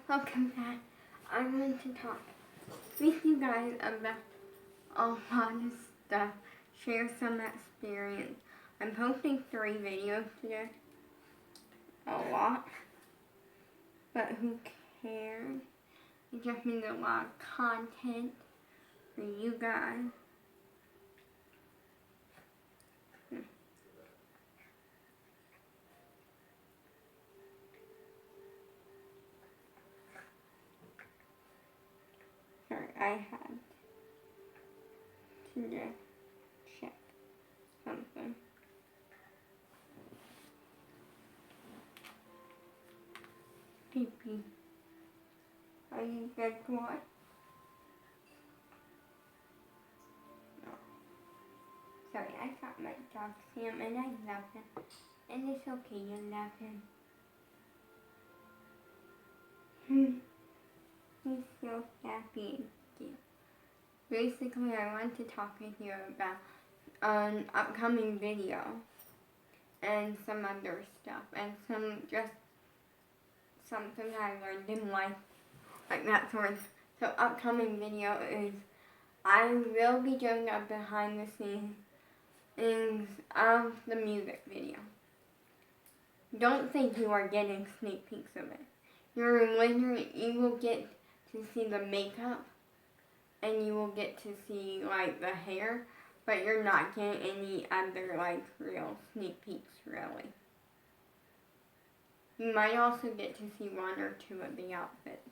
welcome back. I want to talk with you guys about a lot of stuff, share some experience. I'm posting 3 videos today. A lot. But who cares? It just means a lot of content for you guys. Sorry, I had to just check something. PP. Are you good to watch? No. Sorry, I got my dog Sam and I love him. And it's okay, you love him. He's so happy and cute. Basically, I want to talk with you about an upcoming video and some other stuff and something I learned in life, like that sort of. So upcoming video is I will be doing a behind the scenes of the music video. Don't think you are getting sneak peeks of it. You will get to see the makeup and you will get to see like the hair, but you're not getting any other like real sneak peeks really. You might also get to see 1 or 2 of the outfits.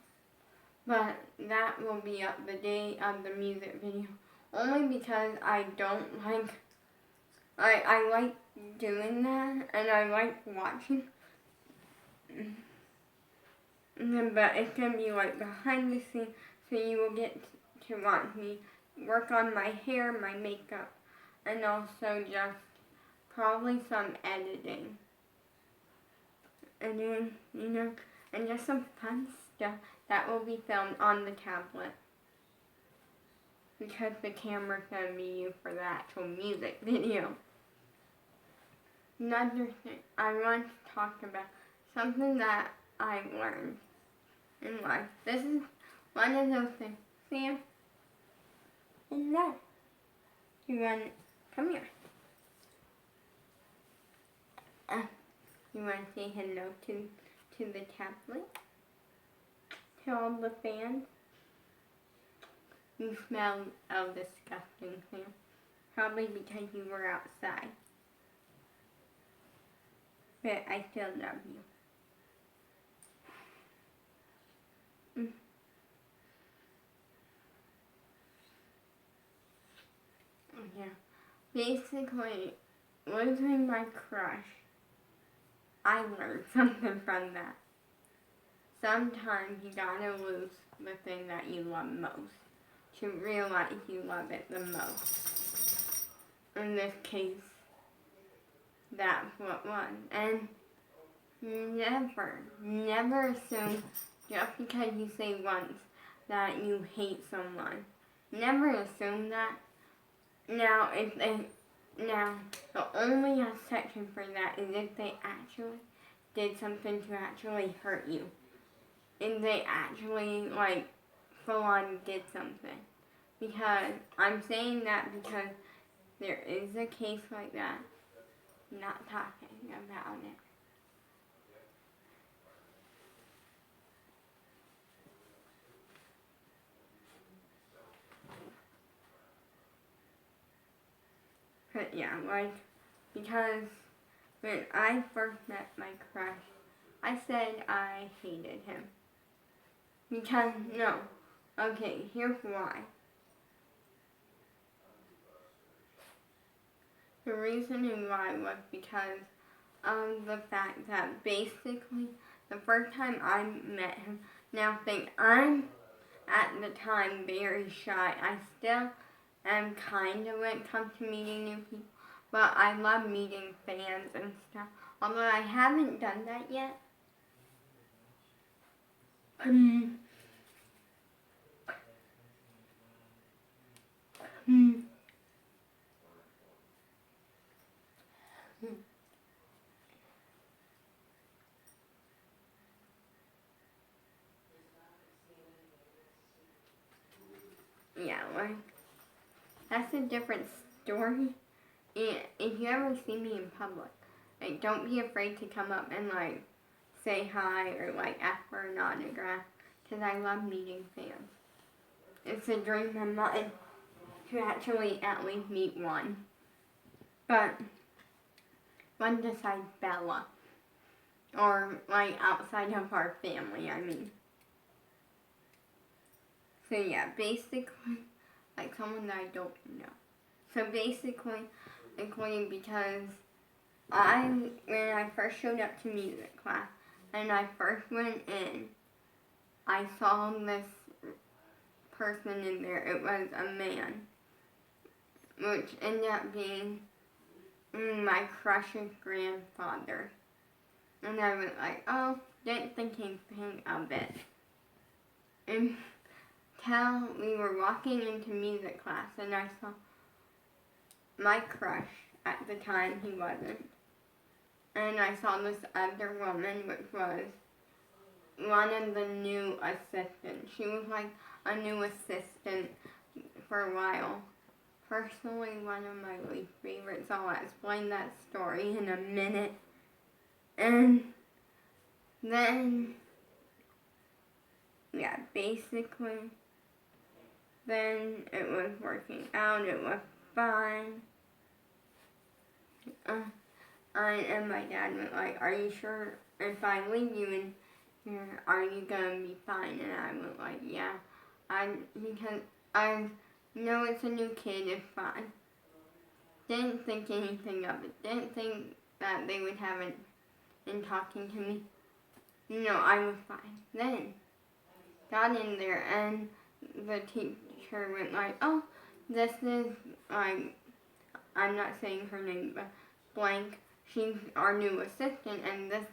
But that will be up the day of the music video. Only because I don't like, I like doing that and I like watching. But it's going to be like behind the scenes, so you will get to watch me work on my hair, my makeup, and also just probably some editing. And then, and just some fun stuff that will be filmed on the tablet. Because the camera's going to be used for the actual music video. Another thing, I want to talk about something that I learned in life. This is one of those things. Sam, and that. Come here. You want to say hello to the tablet? To all the fans? You smell disgusting, Sam. Probably because you were outside. But I still love you. Yeah. Basically, losing my crush, I learned something from that. Sometimes you gotta lose the thing that you love most to realize you love it the most. In this case, that's what won. And never assume just because you say once that you hate someone. Never assume that. Now, the only exception for that is if they actually did something to actually hurt you. If they actually, like, full on did something. Because, I'm saying that because there is a case like that. I'm not talking about it. But yeah, like, because when I first met my crush, I said I hated him. Because, no. Okay, here's why. The reasoning why was because of the fact that basically the first time I met him, now think I'm at the time very shy. I still am kind of when it comes to meeting new people, but I love meeting fans and stuff. Although I haven't done that yet. yeah, like, that's a different story. And if you ever see me in public, like, don't be afraid to come up and, like, say hi or, like, ask for an autograph, because I love meeting fans. It's a dream of mine to actually at least meet one. But one besides Bella. Or, like, outside of our family, I mean. So, yeah, basically, like, someone that I don't know. So, basically, because when I first showed up to music class, and I first went in, I saw this person in there. It was a man, which ended up being my crush's grandfather. And I was like, oh, didn't think anything of it. Until we were walking into music class and I saw my crush. At the time, he wasn't. And I saw this other woman, which was one of the new assistants. She was like a new assistant for a while. Personally, one of my least favorites. I'll explain that story in a minute. And then, yeah, basically, then it was working out. It was fine. And my dad was like, are you sure if I leave you in here, are you going to be fine? And I was like, yeah. Because I know it's a new kid, it's fine. Didn't think anything of it. Didn't think that they would have it in talking to me. No, I was fine. Then, got in there and the teacher went like, oh, this is, like, I'm not saying her name, but blank. She's our new assistant, and this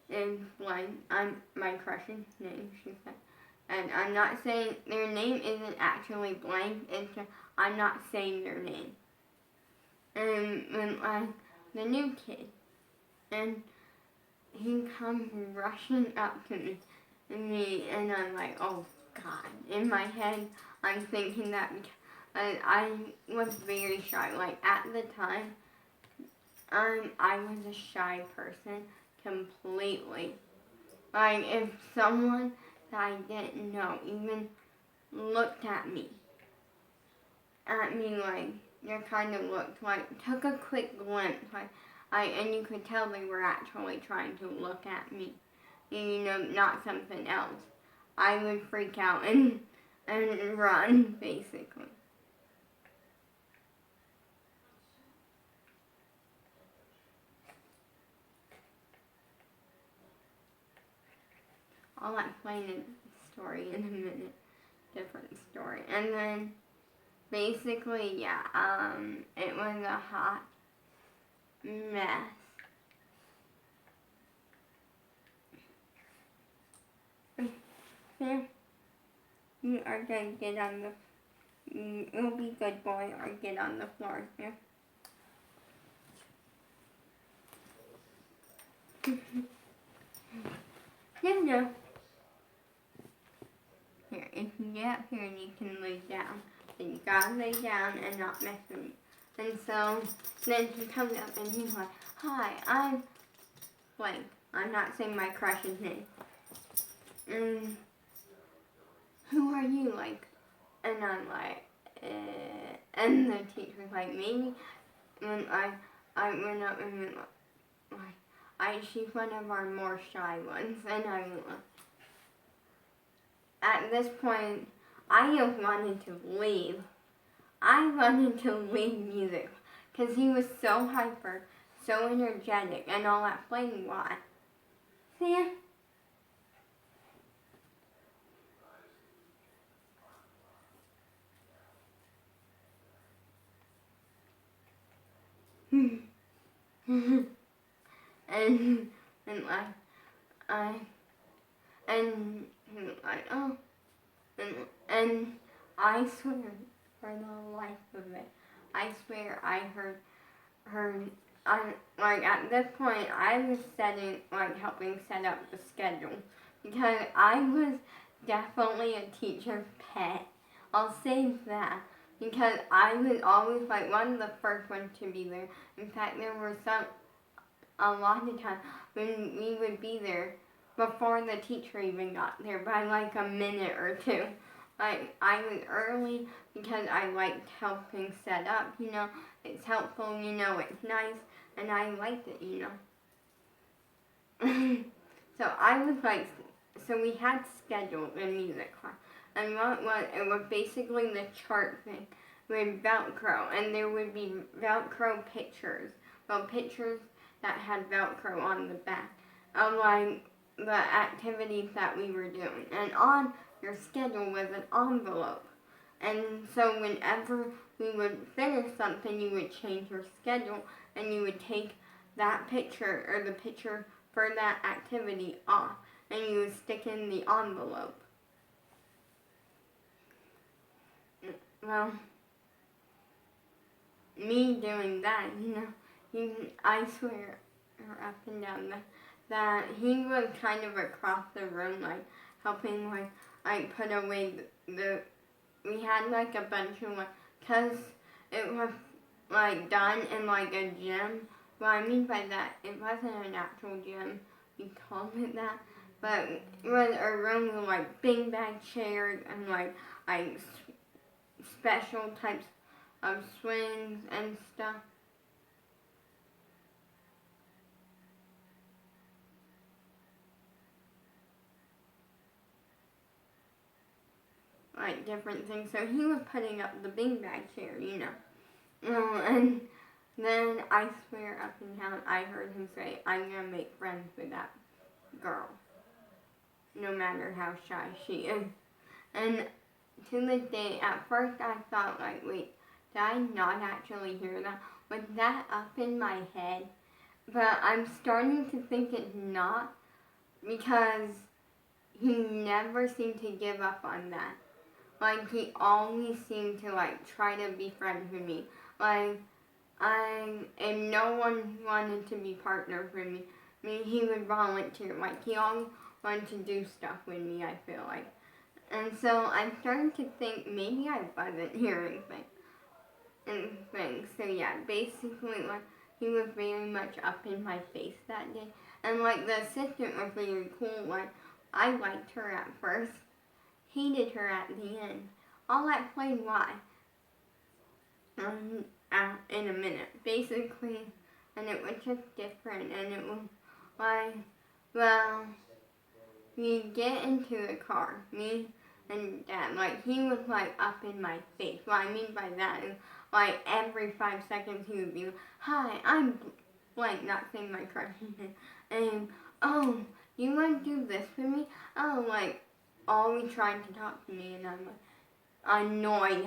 is blank. I'm my crush's name, she said. And I'm not saying their name isn't actually blank. It's just, I'm not saying their name. And when the new kid, and he comes rushing up to me, and I'm like, oh God. In my head, I'm thinking that because I was very shy. Like at the time, I was a shy person completely. Like if someone that I didn't know even looked at me like, they kind of looked like, took a quick glimpse, like, and you could tell they were actually trying to look at me, and, not something else. I would freak out and run, basically. I'll explain the story in a minute. Different story. And then, basically, yeah, it was a hot mess. Here, you are going to get on you'll be good boy or get on the floor here. No. Here, if you get up here and you can lay down, then you gotta lay down and not mess with me. And so, then he comes up and he's like, hi, I'm blank. I'm not saying my crush's name. And who are you, like? And I'm like, and the teacher's like, maybe when I went up and went like, she's one of our more shy ones. And I went like, at this point, I just wanted to leave. I wanted to leave music because he was so hyper, so energetic, and I'll explain why. See ya. and like like oh and I swear for the life of it, I swear I heard her. Like at this point, I was helping set up the schedule because I was definitely a teacher's pet. I'll save that because I was always like one of the first ones to be there. In fact, there were a lot of times when we would be there before the teacher even got there by like a minute or two. Like I was early because I liked helping set up, it's helpful, it's nice, and I liked it, So I was like, so we had scheduled in music class, and it was basically the chart thing with Velcro, and there would be Velcro pictures, pictures that had Velcro on the back of like the activities that we were doing, and on your schedule was an envelope, and so whenever we would finish something, you would change your schedule, and you would take that picture or the picture for that activity off, and you would stick in the envelope. Well, me doing that, I swear up and down that he was kind of across the room, like helping, like put away we had like a bunch of cause it was like done in like a gym. What I mean by that, it wasn't an actual gym, we called it that, but it was a room with like beanbag chairs and like special types of swings and stuff. Like different things. So he was putting up the beanbag chair, and then I swear up and down I heard him say, I'm gonna make friends with that girl, no matter how shy she is. And to this day, at first I thought like, wait, did I not actually hear that? Was that up in my head? But I'm starting to think it's not, because he never seemed to give up on that. Like, he always seemed to, like, try to be friends with me. Like, and no one wanted to be partners with me. I mean, he would volunteer. Like, he always wanted to do stuff with me, I feel like. And so I'm starting to think maybe I wasn't hearing things. So, yeah, basically, like, he was very much up in my face that day. And, like, the assistant was very cool. Like, I liked her at first. Hated her at the end. I'll explain why in a minute. Basically, and it was just different, and it was like, well, we get into the car, me and Dad, like, he was, like, up in my face. What I mean by that is, like, every 5 seconds he would be like, hi, I'm blank, not saying my crush, and, oh, you want to do this with me? Oh, like, always trying to talk to me, and I'm like, annoyed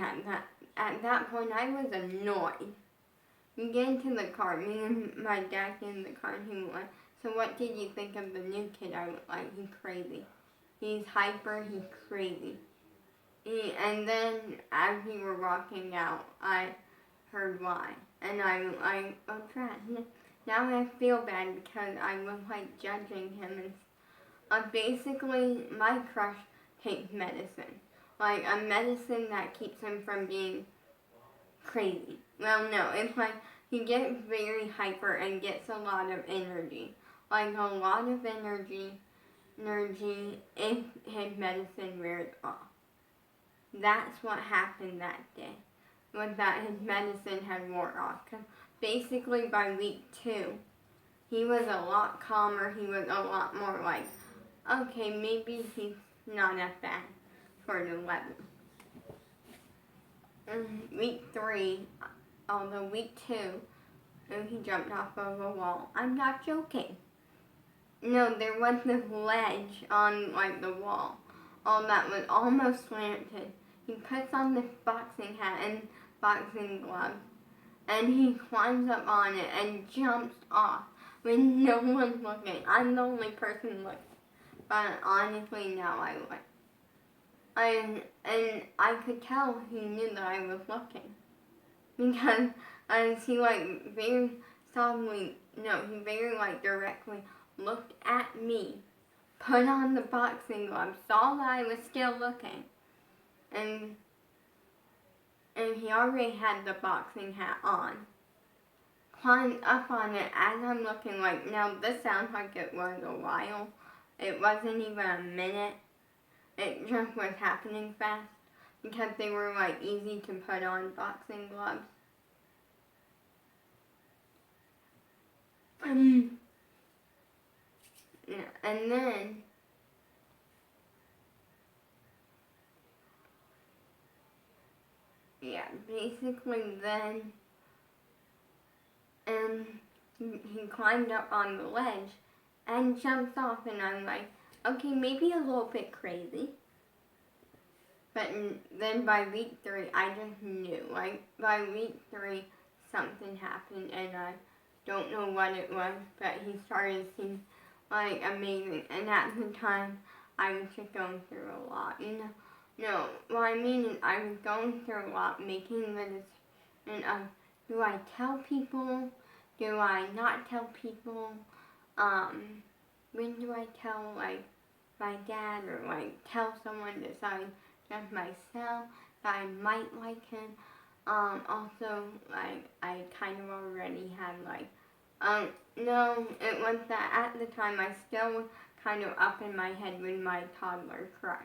at that point. I was annoyed. We get into the car, me and my dad get in the car, and he was like, so what did you think of the new kid? I was like, he's crazy. He's hyper, he's crazy. And then as we were walking out, I heard why. And I was like, oh crap. Now I feel bad because I was like judging him, and basically my crush takes medicine. Like a medicine that keeps him from being crazy. Well, no, it's like he gets very hyper and gets a lot of energy. Like a lot of energy if his medicine wears off. That's what happened that day, was that his medicine had wore off. 'Cause basically by week 2, he was a lot calmer. He was a lot more like, okay, maybe he's not as bad for the 11. Week 3, although week 2, he jumped off of a wall. I'm not joking. No, there was this ledge on like the wall, that was almost slanted. He puts on this boxing hat and boxing gloves, and he climbs up on it and jumps off when no one's looking. I'm the only person looking. But honestly, now I would. And I could tell he knew that I was looking. Because he like very solemnly, no, he very like directly looked at me, put on the boxing gloves, saw that I was still looking, and and he already had the boxing hat on. Climbed up on it as I'm looking like, now this sounds like it was a while. It wasn't even a minute. It just was happening fast because they were like easy to put on boxing gloves. Yeah, and then basically then, and he climbed up on the ledge and jumps off, and I'm like, okay, maybe a little bit crazy. But then by week 3, I just knew. Like, by week 3, something happened, and I don't know what it was, but he started to seem like amazing. And at the time, I was just going through a lot, you know. No, what I mean is I was going through a lot, making the decision of, do I tell people? Do I not tell people? When do I tell, like, my dad, or, like, tell someone besides just myself that I might like him? Also, like, I kind of already had, like, no, it was that at the time I still was kind of up in my head with my toddler crush.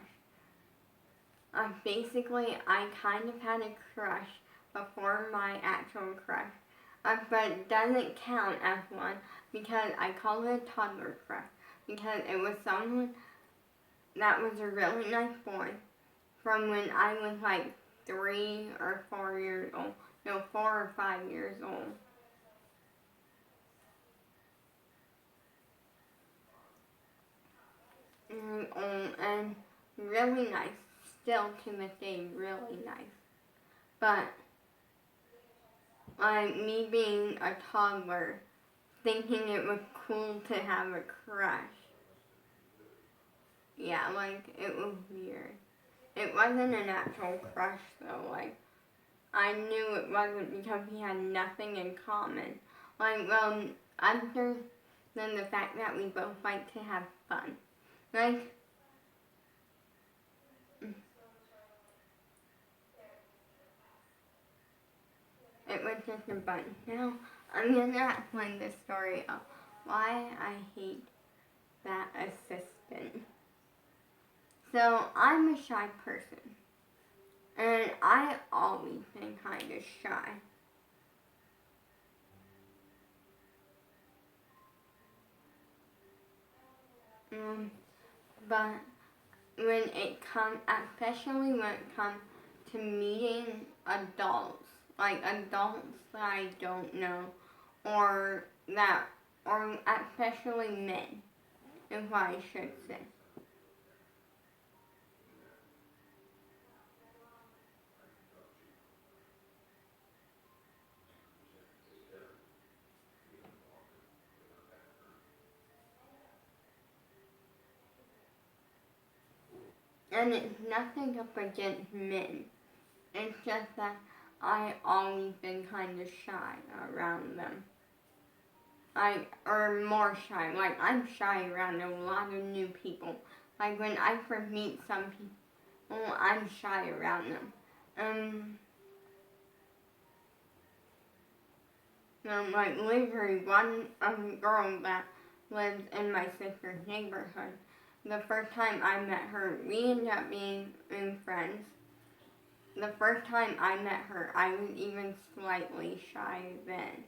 Basically, I kind of had a crush before my actual crush, but it doesn't count as one because I call it a toddler crush because it was someone that was a really nice boy from when I was like 3 or 4 years old. No, 4 or 5 years old. And really nice. Still to this day, really nice. But, like, me being a toddler, thinking it was cool to have a crush. Yeah, like, it was weird. It wasn't an actual crush, though. Like, I knew it wasn't because we had nothing in common. Like, well, other than the fact that we both like to have fun. Like, it was just a fun. Now, I'm gonna explain the story of why I hate that assistant. So, I'm a shy person. And I always been kind of shy. But when it comes, especially when it comes to meeting adults, like adults that I don't know, or especially men, is what I should say. And it's nothing up against men. It's just that I always been kind of shy around them. Or more shy. Like, I'm shy around a lot of new people. Like, when I first meet some people, I'm shy around them. Like, literally, one girl that lives in my sister's neighborhood, the first time I met her, we ended up being friends. The first time I met her, I was even slightly shy then.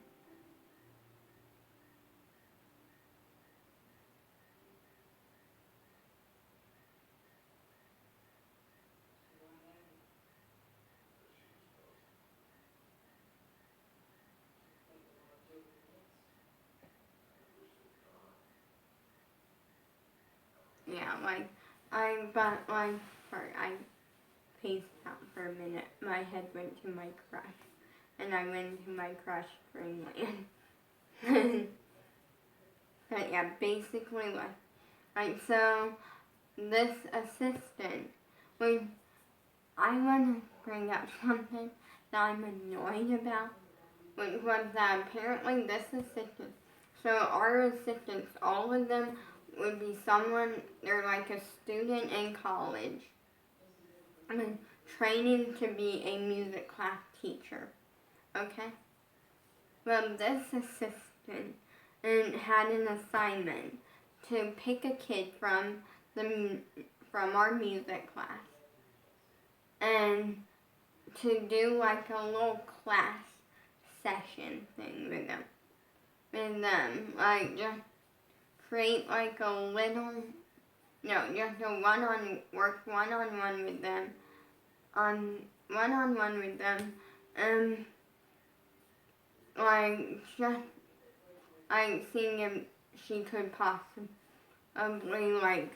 Yeah, like, sorry, I paced out for a minute. My head went to my crush, and I went to my crush dreamland. But yeah, basically, like, so, this assistant, when I want to bring up something that I'm annoyed about, which was that apparently this assistant, so our assistants, all of them would be someone, they're like a student in college. I mean, training to be a music class teacher. Okay? Well, this assistant had an assignment to pick a kid from our music class and to do like a little class session thing with them. Like just create like a little, just a work one-on-one with them, and like just like seeing if she could possibly like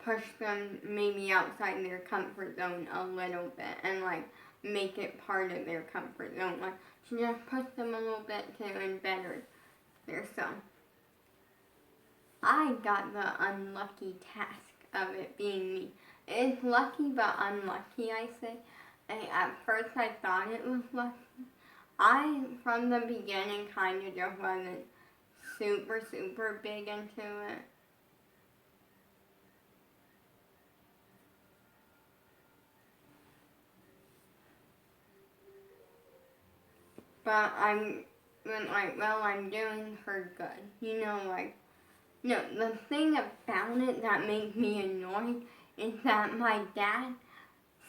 push them maybe outside their comfort zone a little bit and like make it part of their comfort zone. Like she just push them a little bit to better themselves. I got the unlucky task of it being me. It's lucky but unlucky, I say. At first I thought it was lucky. I, from the beginning, kind of just wasn't super big into it. But I'm doing her good. The thing about it that makes me annoyed is that my dad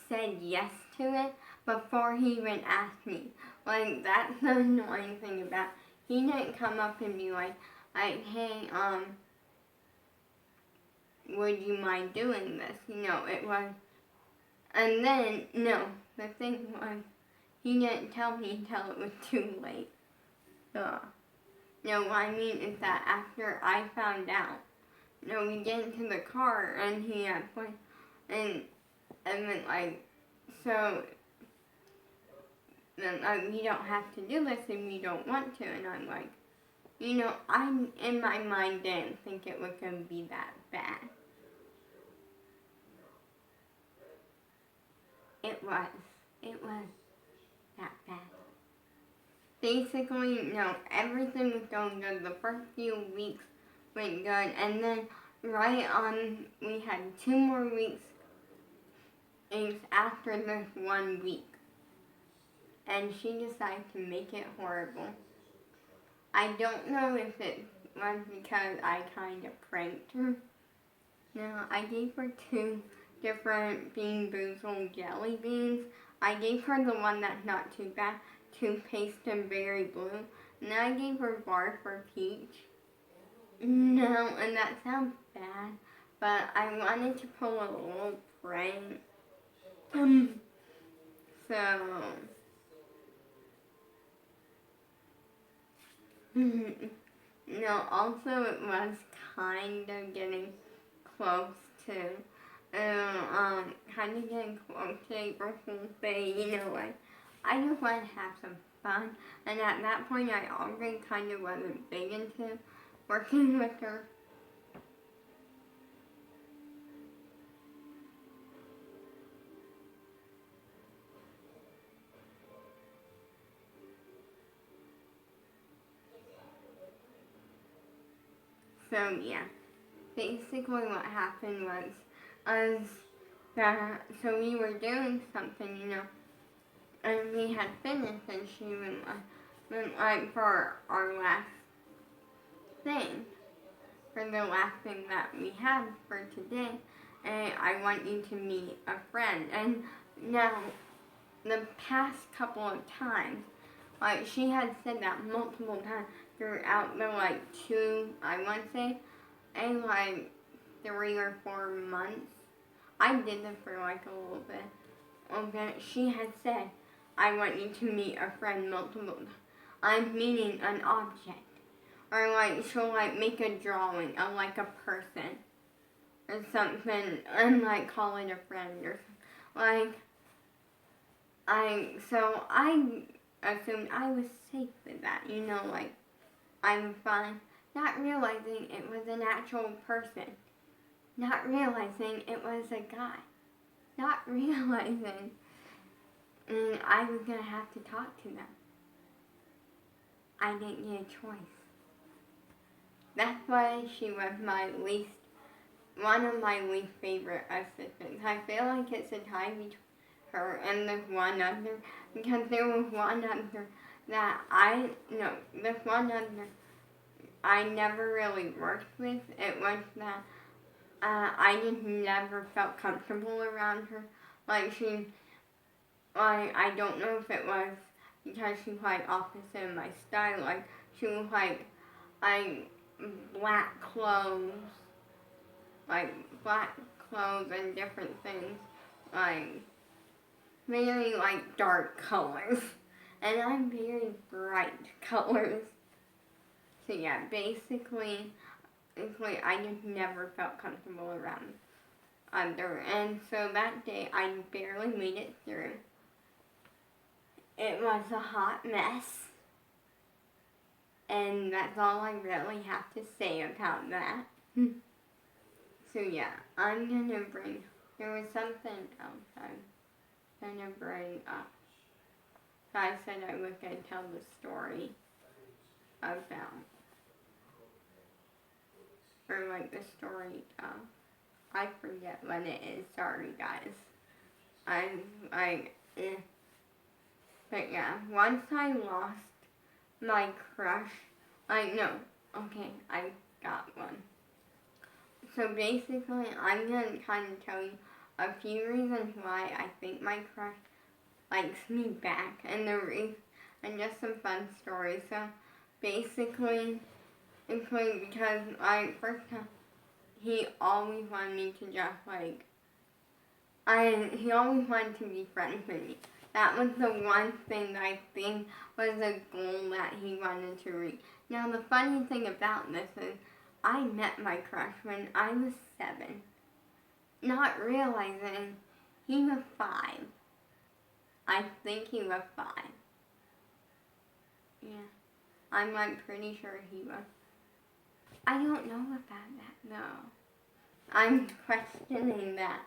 said yes to it before he even asked me. Like, that's the annoying thing about it. He didn't come up and be like, hey, would you mind doing this? It was, and then, no, the thing was, he didn't tell me until it was too late. No, what I mean is that after I found out, we get into the car and he had and then so then you don't have to do this if you don't want to, and I'm like, I'm in my mind didn't think it was gonna be that bad. It was that bad. Basically, no, everything was going good. The first few weeks went good, and then we had 2 more weeks after this 1 week. And she decided to make it horrible. I don't know if it was because I kind of pranked her. No, I gave her 2 different Bean Boozled jelly beans. I gave her the one that's not too bad, toothpaste and berry blue. And then I gave her bar for peach. No, and that sounds bad, but I wanted to pull a little prank. No, also it was kind of getting close to, April Fool's Day, I just wanted to have some fun, and at that point I already kind of wasn't big into working with her. So yeah, basically what happened was so we were doing something, and we had finished, and she went for our last thing, for the last thing that we had for today, and I want you to meet a friend. And now, the past couple of times, she had said that multiple times throughout the 2, I want to say, and 3 or 4 months. I did this for a little bit. Okay, she had said, I want you to meet a friend multiple times. I'm meaning an object. Or she'll make a drawing of a person or something and call it a friend or something. So I assumed I was safe with that, I'm fine. Not realizing it was an actual person. Not realizing it was a guy. Not realizing and I was going to have to talk to them. I didn't get a choice. That's why she was one of my least favorite assistants. I feel like it's a tie between her and this one other, because there was one other that this one other I never really worked with. It was that I just never felt comfortable around her. I don't know if it was because she was like opposite of my style. Like she was like black clothes, like black clothes and different things, like very like dark colors, and I'm very bright colors. So yeah, basically I just never felt comfortable around her, and so that day I barely made it through. It was a hot mess, and that's all I really have to say about that. So yeah, I'm gonna bring, there was something else I'm gonna bring up. So I said I was gonna tell the story about, or like the story of, I forget what it is, sorry guys. But yeah, once I lost my crush, I got one. So basically, I'm gonna kind of tell you a few reasons why I think my crush likes me back, and just some fun stories. So basically, because he always wanted me to just he always wanted to be friends with me. That was the one thing that I think was a goal that he wanted to reach. Now the funny thing about this is, I met my crush when I was 7, not realizing he was 5. I think he was 5. Yeah, I'm pretty sure he was. I don't know about that, no. I'm questioning that.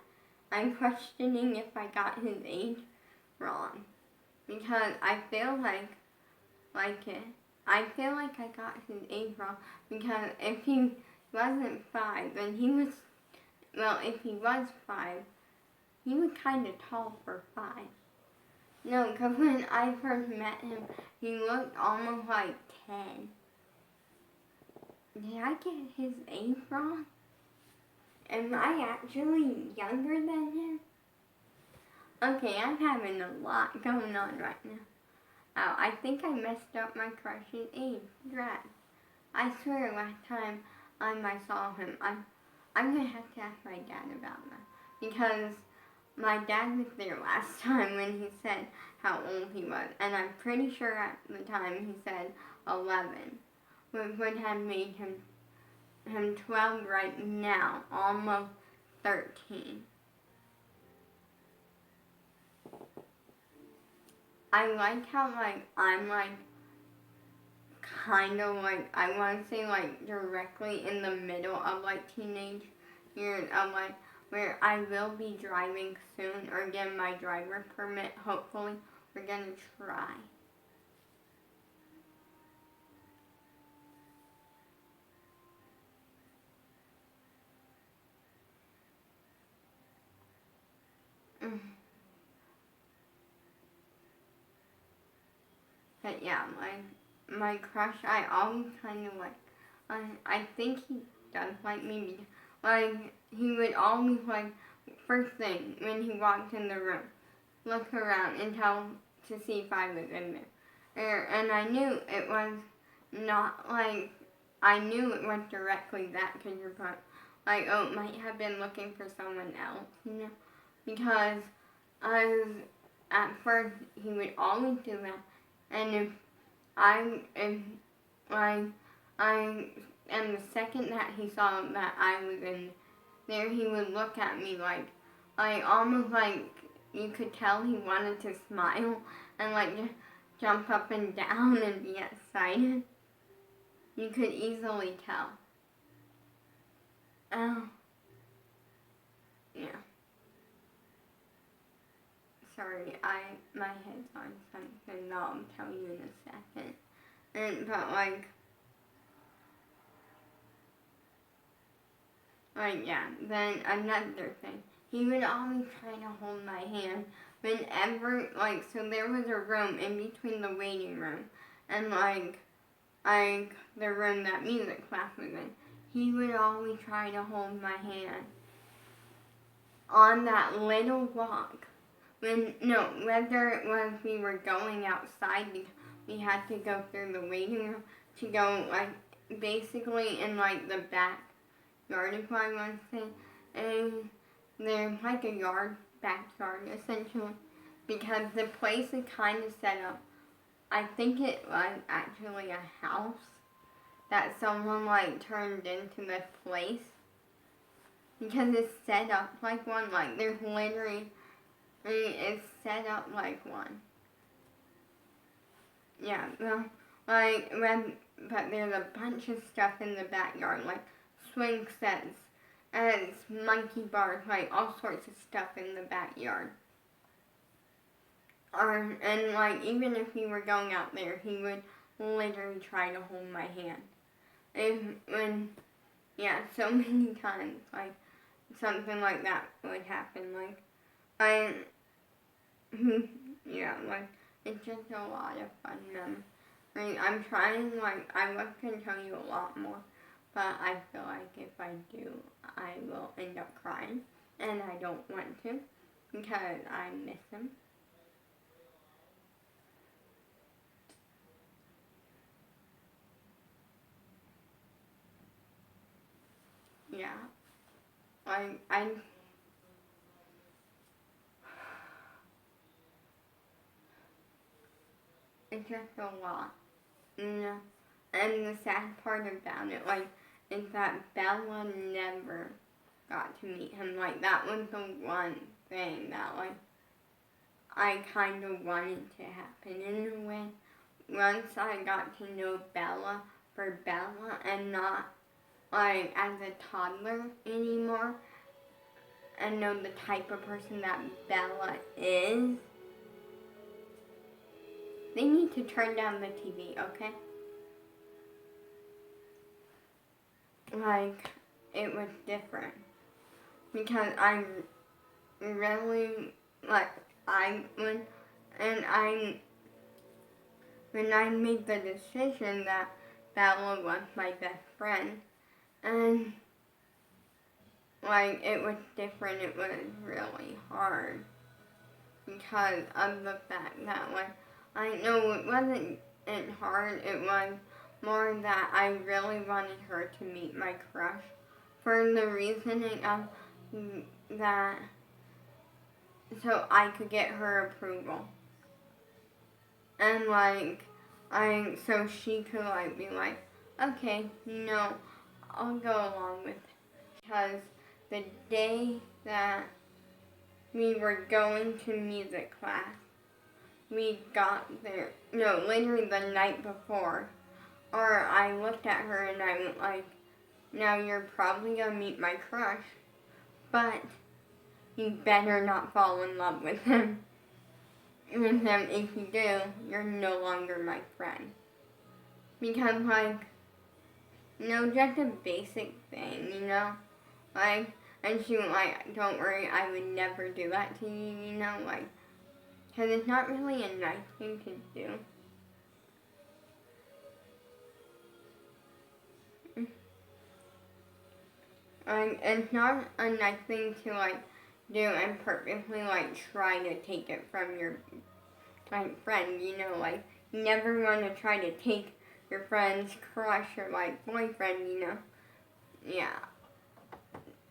I'm questioning if I got his age wrong, because I feel like I got his age wrong, because if he wasn't 5, then if he was 5, he was kind of tall for 5. No, because when I first met him, he looked almost like 10. Did I get his age wrong? Am I actually younger than him? Okay, I'm having a lot going on right now. Oh, I think I messed up my crush's age. Drat. I swear last time I saw him, I'm gonna have to ask my dad about that. Because my dad was there last time when he said how old he was. And I'm pretty sure at the time he said 11. Which would have made him 12 right now, almost 13. I like how I'm kind of I want to say directly in the middle of teenage years of where I will be driving soon or get my driver permit. Hopefully, we're gonna try. But yeah, my crush, I always kind of I think he does like me. He would always first thing when he walked in the room, look around and tell to see if I was in there. And I knew it was not I knew it was directly that, because you're probably oh, it might have been looking for someone else, because at first he would always do that. And if and the second that he saw that I was in there, he would look at me almost you could tell he wanted to smile and just jump up and down and be excited. You could easily tell. Oh, yeah. Sorry, my head's on something that I'll tell you in a second. But yeah, then another thing. He would always try to hold my hand whenever, like, so there was a room in between the waiting room and, the room that music class was in. He would always try to hold my hand on that little walk. Whether it was we were going outside, we had to go through the waiting room to go, like, basically in, like, the backyard, if I want to say. And there's, like, a backyard, essentially, because the place is kind of set up. I think it was actually a house that someone, like, turned into this place. Because it's set up like one, like, there's literally, it's set up like one. Yeah, well, but there's a bunch of stuff in the backyard, like swing sets, and monkey bars, like, all sorts of stuff in the backyard. And, like, even if we were going out there, he would literally try to hold my hand. So many times, like, something like that would happen, like, it's just a lot of fun. I'm trying, like, I was going to tell you a lot more, but I feel like if I do, I will end up crying, and I don't want to, because I miss him. Yeah. It's just a lot, And the sad part about it, like, is that Bella never got to meet him. Like, that was the one thing that, like, I kind of wanted to happen in a way. Once I got to know Bella for Bella and not, like, as a toddler anymore, and know the type of person that Bella is, they need to turn down the TV, okay? Like, it was different. Because I really, like, when I made the decision that Bella was my best friend, and, like, it was different, it was really hard. Because of the fact that, like, I know it wasn't hard, it was more that I really wanted her to meet my crush. For the reasoning of that, so I could get her approval. And, like, so she could, like, be like, okay, I'll go along with it. Because the day that we were going to music class, we got there, literally the night before, or I looked at her and I went like, now you're probably gonna meet my crush, but you better not fall in love with him. And then if you do, you're no longer my friend. Because, like, just a basic thing, Like, and she was like, don't worry, I would never do that to you, like, because it's not really a nice thing to do. It's not a nice thing to, like, do and purposely, like, try to take it from your, like, friend, like, you never want to try to take your friend's crush or, like, boyfriend, Yeah.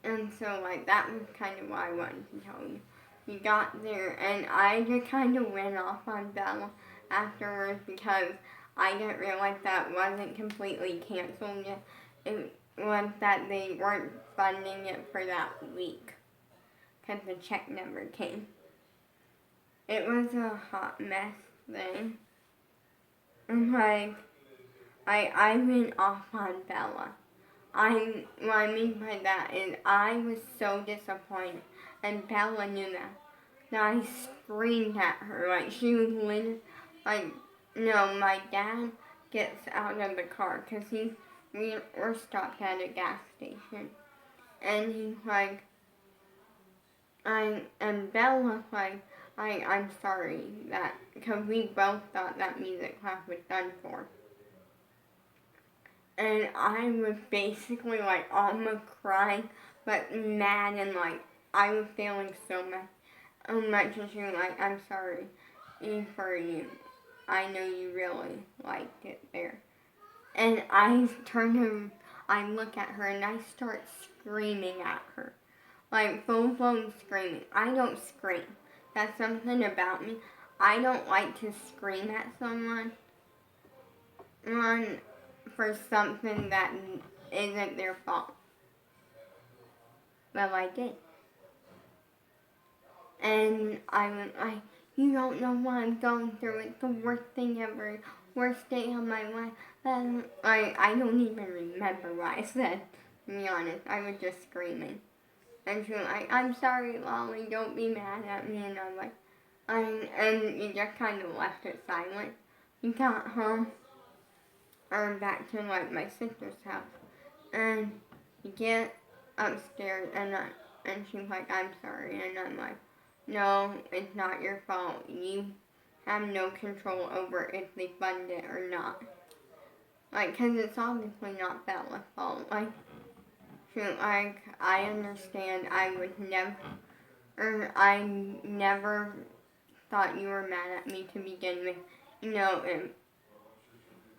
And so, like, that was kind of why I wanted to tell you. We got there, and I just kind of went off on Bella afterwards because I didn't realize that wasn't completely canceled yet. It was that they weren't funding it for that week because the check never came. It was a hot mess thing. And, like, I went off on Bella. What I mean by that is I was so disappointed, and Bella knew that. That I screamed at her, like, she was literally, like, my dad gets out of the car, because we were stopped at a gas station, and he's like, and Bella was like, I'm sorry that, because we both thought that music class was done for. And I was basically like almost crying, but mad, and like I was feeling so much, and she was like, I'm sorry for you. I know you really liked it there. And I turn to, I look at her and I start screaming at her. Like full blown screaming. I don't scream. That's something about me. I don't like to scream at someone for something that isn't their fault. Well, I did. And I was like, you don't know what I'm going through. It's the worst thing ever. Worst day of my life. And I don't even remember what I said, to be honest. I was just screaming. And she was like, I'm sorry, Lolly, don't be mad at me. And I'm like, and you just kind of left it silent. We got home, or back to like my sister's house. And you get upstairs, and she's like, I'm sorry. And I'm like, no, it's not your fault. You have no control over if they fund it or not. Like, cause it's obviously not Bella's fault. Like, I understand. I never thought you were mad at me to begin with. You know, and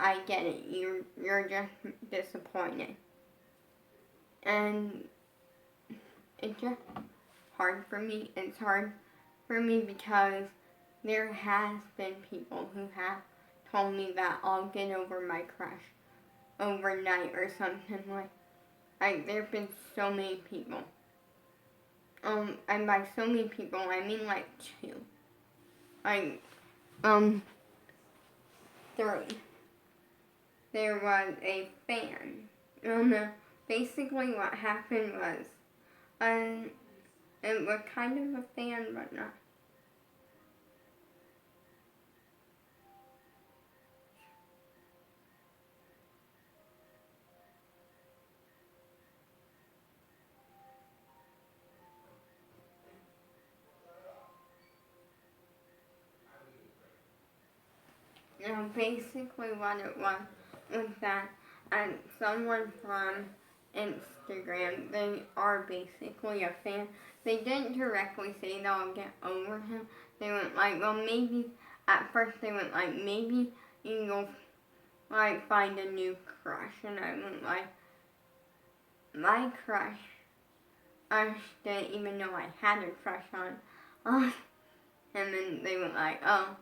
I get it. You're just disappointed, and it's just hard for me. It's hard for me because there has been people who have told me that I'll get over my crush overnight or something like there have been so many people. And by so many people, I mean like 2. Like, 3. There was a fan. Basically what happened was, it was kind of a fan, but not. Basically what it was that someone from Instagram, they are basically a fan. They didn't directly say they'll get over him. They went like, well, maybe, at first they went like, maybe you'll like find a new crush. And I went like, my crush, I didn't even know I had a crush on. And then they went like, oh,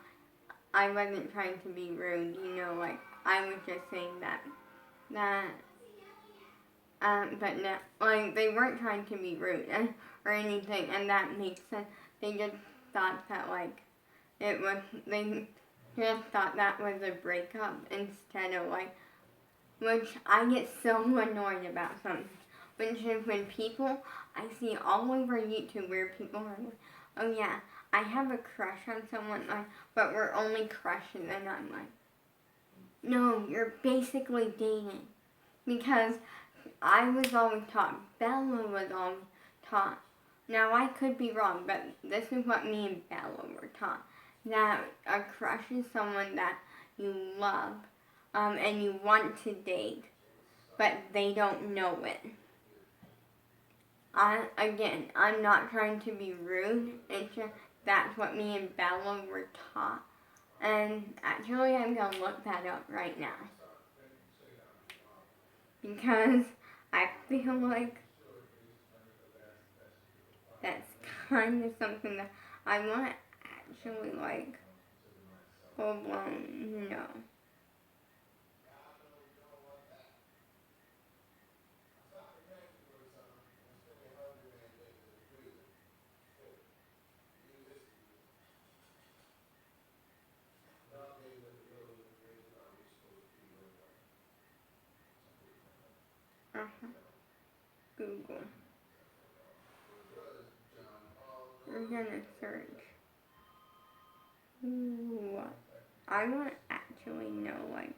I wasn't trying to be rude, like, I was just saying but no, like, they weren't trying to be rude or anything, and that makes sense. They just thought that, like, they just thought that was a breakup instead of, like, which I get so annoyed about something. Which is when people, I see all over YouTube where people are like, oh yeah, I have a crush on someone, like, but we're only crushes, and I'm like, no, you're basically dating. Because I was always taught, Bella was always taught, now I could be wrong, but this is what me and Bella were taught, that a crush is someone that you love, and you want to date, but they don't know it. I'm not trying to be rude, it's just that's what me and Bella were taught. And actually, I'm going to look that up right now. Because I feel like that's kind of something that I want to actually, like, full blown know. Uh-huh. Google. We're going to search. What? I want to actually know, like,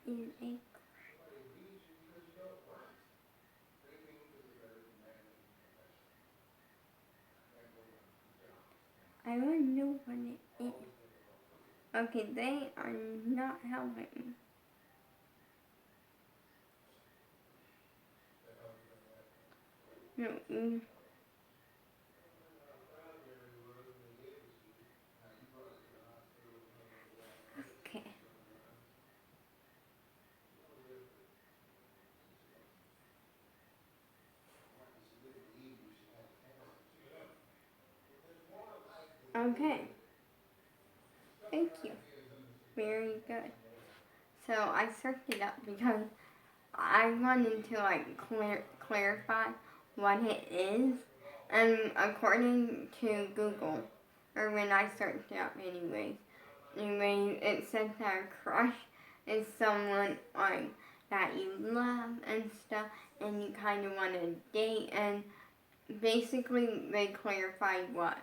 is a I want to know what it is. Okay, they are not helping me. No, okay. Okay. Thank you. Very good. So I searched it up because I wanted to clarify what it is, and according to Google, or when I searched it up anyway, it said that a crush is someone like that you love and stuff, and you kind of want to date, and basically they clarified what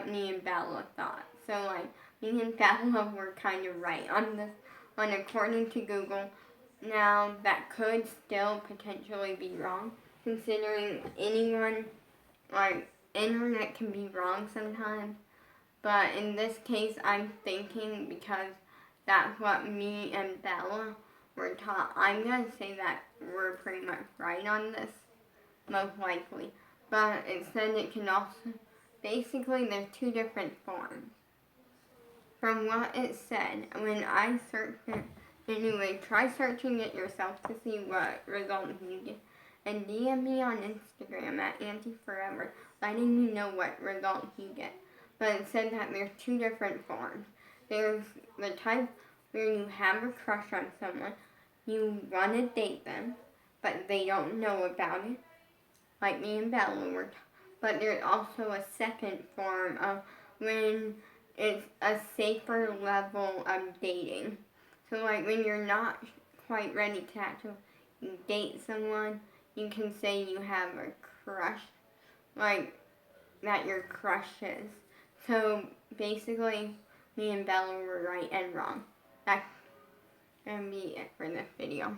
me and Bella thought. So like me and Bella were kind of right on this one according to Google. Now that could still potentially be wrong, considering anyone like internet can be wrong sometimes. But in this case, I'm thinking because that's what me and Bella were taught. I'm gonna say that we're pretty much right on this, most likely. But it said it can also, basically there's two different forms. From what it said, when I searched it, anyway, try searching it yourself to see what results you get. And DM me on Instagram at AuntieForever, letting me know what results you get. But it said that there's two different forms. There's the type where you have a crush on someone, you want to date them, but they don't know about it, like me and Bella were. But there's also a second form of when it's a safer level of dating. So like when you're not quite ready to actually date someone, you can say you have a crush, like that your crush is. So basically, me and Bella were right and wrong. That's gonna be it for this video.